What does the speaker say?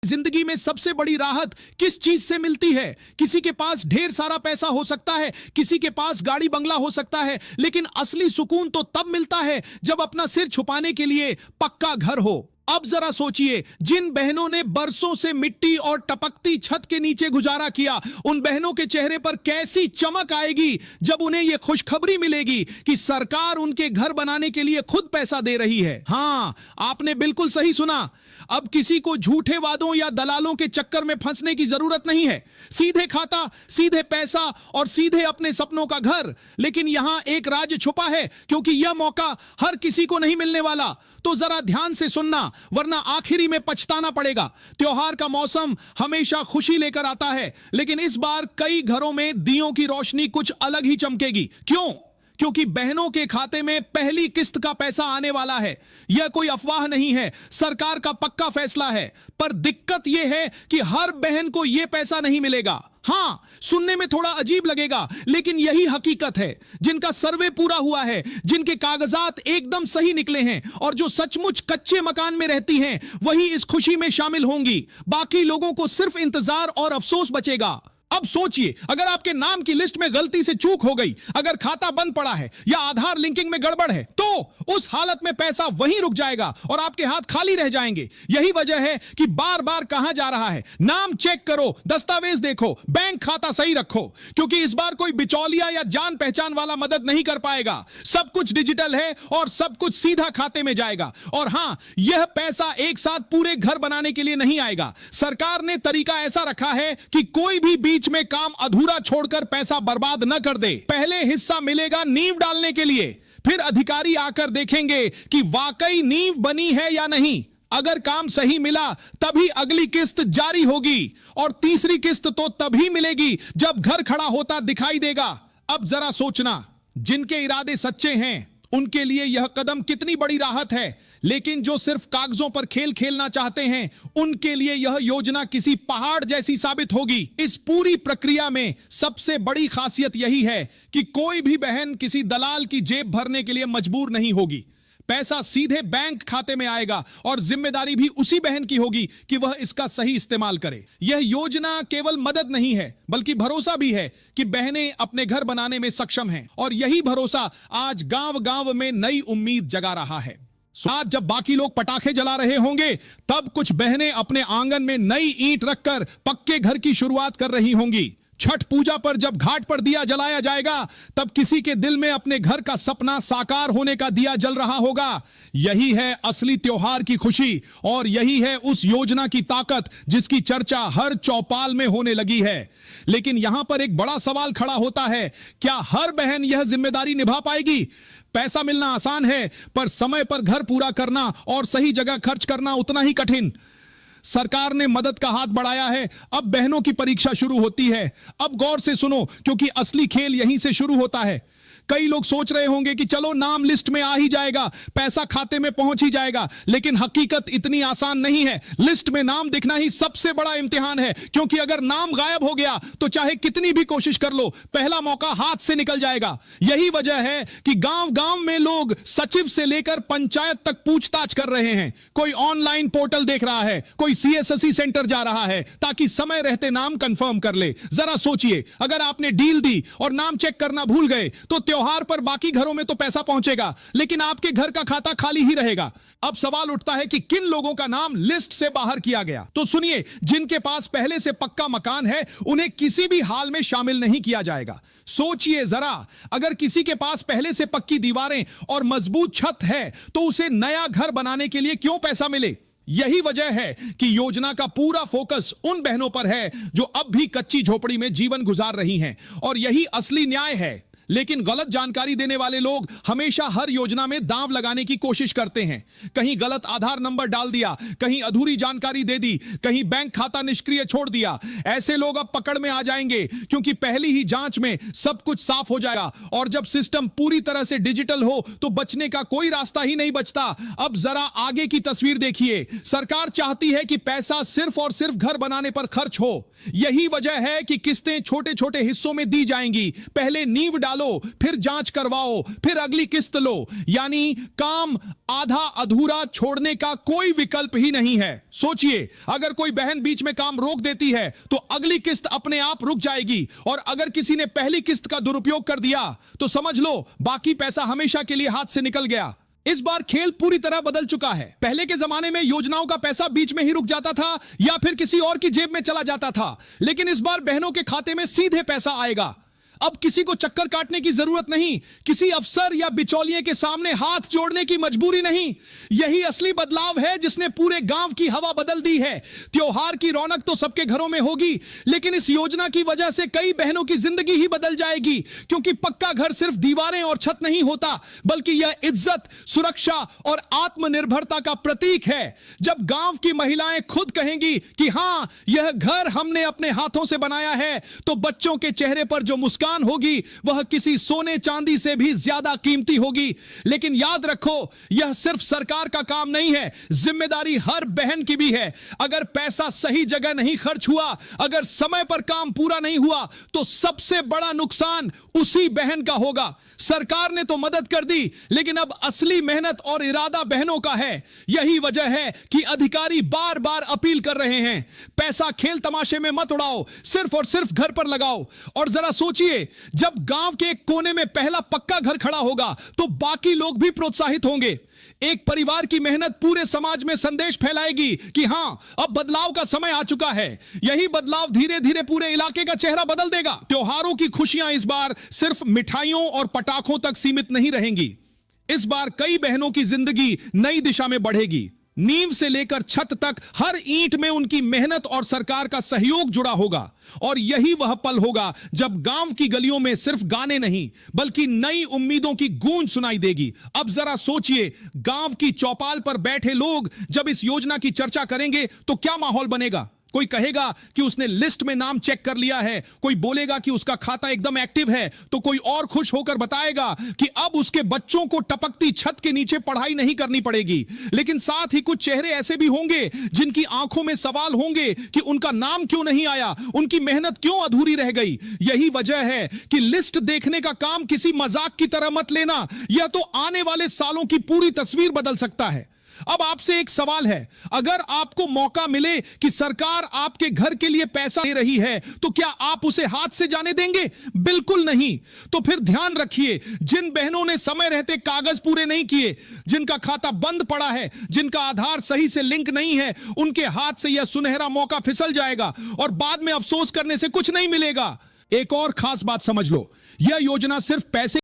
जिंदगी में सबसे बड़ी राहत किस चीज से मिलती है? किसी के पास ढेर सारा पैसा हो सकता है, किसी के पास गाड़ी बंगला हो सकता है, लेकिन असली सुकून तो तब मिलता है जब अपना सिर छुपाने के लिए पक्का घर हो। अब जरा सोचिए, जिन बहनों ने बरसों से मिट्टी और टपकती छत के नीचे गुजारा किया, उन बहनों के चेहरे पर कैसी चमक आएगी जब उन्हें यह खुशखबरी मिलेगी कि सरकार उनके घर बनाने के लिए खुद पैसा दे रही है। हां, आपने बिल्कुल सही सुना। अब किसी को झूठे वादों या दलालों के चक्कर में फंसने की जरूरत नहीं है। सीधे खाता, सीधे पैसा और सीधे अपने सपनों का घर। लेकिन यहां एक राज छुपा है, क्योंकि यह मौका हर किसी को नहीं मिलने वाला। तो जरा ध्यान से सुनना, वरना आखिरी में पछताना पड़ेगा। त्योहार का मौसम हमेशा खुशी लेकर आता है, लेकिन इस बार कई घरों में दियों की रोशनी कुछ अलग ही चमकेगी। क्यों? क्योंकि बहनों के खाते में पहली किस्त का पैसा आने वाला है। यह कोई अफवाह नहीं है, सरकार का पक्का फैसला है। पर दिक्कत यह है कि हर बहन को यह पैसा नहीं मिलेगा। हां, सुनने में थोड़ा अजीब लगेगा, लेकिन यही हकीकत है। जिनका सर्वे पूरा हुआ है, जिनके कागजात एकदम सही निकले हैं और जो सचमुच कच्चे मकान में रहती हैं, वही इस खुशी में शामिल होंगी। बाकी लोगों को सिर्फ इंतजार और अफसोस बचेगा। अब सोचिए, अगर आपके नाम की लिस्ट में गलती से चूक हो गई, अगर खाता बंद पड़ा है या आधार लिंकिंग में गड़बड़ है, तो उस हालत में पैसा वहीं रुक जाएगा और आपके हाथ खाली रह जाएंगे। यही वजह है कि बार बार कहा जा रहा है, नाम चेक करो, दस्तावेज देखो, बैंक खाता सही रखो, क्योंकि इस बार कोई बिचौलिया या जान पहचान वाला मदद नहीं कर पाएगा। सब कुछ डिजिटल है और सब कुछ सीधा खाते में जाएगा। और हां, यह पैसा एक साथ पूरे घर बनाने के लिए नहीं आएगा। सरकार ने तरीका ऐसा रखा है कि कोई भी बीच में काम अधूरा छोड़कर पैसा बर्बाद न कर दे। पहले हिस्सा मिलेगा नींव डालने के लिए, फिर अधिकारी आकर देखेंगे कि वाकई नींव बनी है या नहीं। अगर काम सही मिला तभी अगली किस्त जारी होगी, और तीसरी किस्त तो तभी मिलेगी जब घर खड़ा होता दिखाई देगा। अब जरा सोचना, जिनके इरादे सच्चे हैं उनके लिए यह कदम कितनी बड़ी राहत है, लेकिन जो सिर्फ कागजों पर खेल खेलना चाहते हैं, उनके लिए यह योजना किसी पहाड़ जैसी साबित होगी। इस पूरी प्रक्रिया में सबसे बड़ी खासियत यही है कि कोई भी बहन किसी दलाल की जेब भरने के लिए मजबूर नहीं होगी। पैसा सीधे बैंक खाते में आएगा और जिम्मेदारी भी उसी बहन की होगी कि वह इसका सही इस्तेमाल करे। यह योजना केवल मदद नहीं है, बल्कि भरोसा भी है कि बहनें अपने घर बनाने में सक्षम हैं। और यही भरोसा आज गांव-गांव में नई उम्मीद जगा रहा है। आज जब बाकी लोग पटाखे जला रहे होंगे, तब कुछ बहनें अपने आंगन में नई ईंट रखकर पक्के घर की शुरुआत कर रही होंगी। छठ पूजा पर जब घाट पर दिया जलाया जाएगा, तब किसी के दिल में अपने घर का सपना साकार होने का दिया जल रहा होगा। यही है असली त्योहार की खुशी, और यही है उस योजना की ताकत जिसकी चर्चा हर चौपाल में होने लगी है। लेकिन यहां पर एक बड़ा सवाल खड़ा होता है, क्या हर बहन यह जिम्मेदारी निभा पाएगी? पैसा मिलना आसान है, पर समय पर घर पूरा करना और सही जगह खर्च करना उतना ही कठिन। सरकार ने मदद का हाथ बढ़ाया है, अब बहनों की परीक्षा शुरू होती है। अब गौर से सुनो, क्योंकि असली खेल यहीं से शुरू होता है। कई लोग सोच रहे होंगे कि चलो नाम लिस्ट में आ ही जाएगा, पैसा खाते में पहुंच ही जाएगा, लेकिन हकीकत इतनी आसान नहीं है। लिस्ट में नाम दिखना ही सबसे बड़ा इम्तिहान है, क्योंकि अगर नाम गायब हो गया तो चाहे कितनी भी कोशिश कर लो, पहला मौका हाथ से निकल जाएगा। यही वजह है कि गांव-गांव में लोग सचिव से लेकर पंचायत तक पूछताछ कर रहे हैं। कोई ऑनलाइन पोर्टल देख रहा है, कोई सीएससी सेंटर जा रहा है, ताकि समय रहते नाम कंफर्म कर ले। जरा सोचिए, अगर आपने डील दी और नाम चेक करना भूल गए, तो त्योहार पर बाकी घरों में तो पैसा पहुंचेगा, लेकिन आपके घर का खाता खाली ही रहेगा। अब सवाल उठता है कि किन लोगों का नाम लिस्ट से बाहर किया गया। तो सुनिए, जिनके पास पहले से पक्का मकान है, उन्हें किसी भी हाल में शामिल नहीं किया जाएगा। सोचिए जरा, अगर किसी के पास पहले से पक्की दीवारें और मजबूत छत है, तो उसे नया घर बनाने के लिए क्यों पैसा मिले? यही वजह है कि योजना का पूरा फोकस उन बहनों पर है जो अब भी कच्ची झोपड़ी में जीवन गुजार रही हैं, और यही असली न्याय है। लेकिन गलत जानकारी देने वाले लोग हमेशा हर योजना में दांव लगाने की कोशिश करते हैं। कहीं गलत आधार नंबर डाल दिया, कहीं अधूरी जानकारी दे दी, कहीं बैंक खाता निष्क्रिय छोड़ दिया। ऐसे लोग अब पकड़ में आ जाएंगे, क्योंकि पहली ही जांच में सब कुछ साफ हो जाएगा, और जब सिस्टम पूरी तरह से डिजिटल हो तो बचने का कोई रास्ता ही नहीं बचता। अब जरा आगे की तस्वीर देखिए। सरकार चाहती है कि पैसा सिर्फ और सिर्फ घर बनाने पर खर्च हो। यही वजह है कि किस्तें छोटे छोटे हिस्सों में दी जाएंगी। पहले नींव डाल डालो, फिर जांच करवाओ, फिर अगली किस्त लो। यानी काम आधा अधूरा छोड़ने का कोई विकल्प ही नहीं है। सोचिए, अगर कोई बहन बीच में काम रोक देती है तो अगली किस्त अपने आप रुक जाएगी, और अगर किसी ने पहली किस्त का दुरुपयोग कर दिया तो समझ लो बाकी पैसा हमेशा के लिए हाथ से निकल गया। इस बार खेल पूरी तरह बदल चुका है। पहले के जमाने में योजनाओं का पैसा बीच में ही रुक जाता था या फिर किसी और की जेब में चला जाता था, लेकिन इस बार बहनों के खाते में सीधे पैसा आएगा। अब किसी को चक्कर काटने की जरूरत नहीं, किसी अफसर या बिचौलिए के सामने हाथ जोड़ने की मजबूरी नहीं। यही असली बदलाव है जिसने पूरे गांव की हवा बदल दी है। त्योहार की रौनक तो सबके घरों में होगी, लेकिन इस योजना की वजह से कई बहनों की जिंदगी ही बदल जाएगी, क्योंकि पक्का घर सिर्फ दीवारें और छत नहीं होता, बल्कि यह इज्जत, सुरक्षा और आत्मनिर्भरता का प्रतीक है। जब गांव की महिलाएं खुद कहेंगी कि हां, यह घर हमने अपने हाथों से बनाया है, तो बच्चों के चेहरे पर जो मुस्कान होगी वह किसी सोने चांदी से भी ज्यादा कीमती होगी। लेकिन याद रखो, यह सिर्फ सरकार का काम नहीं है, जिम्मेदारी हर बहन की भी है। अगर पैसा सही जगह नहीं खर्च हुआ, अगर समय पर काम पूरा नहीं हुआ, तो सबसे बड़ा नुकसान उसी बहन का होगा। सरकार ने तो मदद कर दी, लेकिन अब असली मेहनत और इरादा बहनों का है। यही वजह है कि अधिकारी बार बार अपील कर रहे हैं, पैसा खेल तमाशे में मत उड़ाओ, सिर्फ और सिर्फ घर पर लगाओ। और जरा सोचिए, जब गांव के एक कोने में पहला पक्का घर खड़ा होगा तो बाकी लोग भी प्रोत्साहित होंगे। एक परिवार की मेहनत पूरे समाज में संदेश फैलाएगी कि हां, अब बदलाव का समय आ चुका है। यही बदलाव धीरे धीरे पूरे इलाके का चेहरा बदल देगा। त्योहारों की खुशियां इस बार सिर्फ मिठाइयों और पटाखों तक सीमित नहीं रहेंगी। इस बार कई बहनों की जिंदगी नई दिशा में बढ़ेगी। नींव से लेकर छत तक हर ईंट में उनकी मेहनत और सरकार का सहयोग जुड़ा होगा। और यही वह पल होगा जब गांव की गलियों में सिर्फ गाने नहीं, बल्कि नई उम्मीदों की गूंज सुनाई देगी। अब जरा सोचिए, गांव की चौपाल पर बैठे लोग जब इस योजना की चर्चा करेंगे तो क्या माहौल बनेगा। कोई कहेगा कि उसने लिस्ट में नाम चेक कर लिया है, कोई बोलेगा कि उसका खाता एकदम एक्टिव है, तो कोई और खुश होकर बताएगा कि अब उसके बच्चों को टपकती छत के नीचे पढ़ाई नहीं करनी पड़ेगी। लेकिन साथ ही कुछ चेहरे ऐसे भी होंगे जिनकी आंखों में सवाल होंगे कि उनका नाम क्यों नहीं आया, उनकी मेहनत क्यों अधूरी रह गई। यही वजह है कि लिस्ट देखने का काम किसी मजाक की तरह मत लेना, यह तो आने वाले सालों की पूरी तस्वीर बदल सकता है। अब आपसे एक सवाल है, अगर आपको मौका मिले कि सरकार आपके घर के लिए पैसा दे रही है, तो क्या आप उसे हाथ से जाने देंगे? बिल्कुल नहीं। तो फिर ध्यान रखिए, जिन बहनों ने समय रहते कागज पूरे नहीं किए, जिनका खाता बंद पड़ा है, जिनका आधार सही से लिंक नहीं है, उनके हाथ से यह सुनहरा मौका फिसल जाएगा और बाद में अफसोस करने से कुछ नहीं मिलेगा। एक और खास बात समझ लो, यह योजना सिर्फ पैसे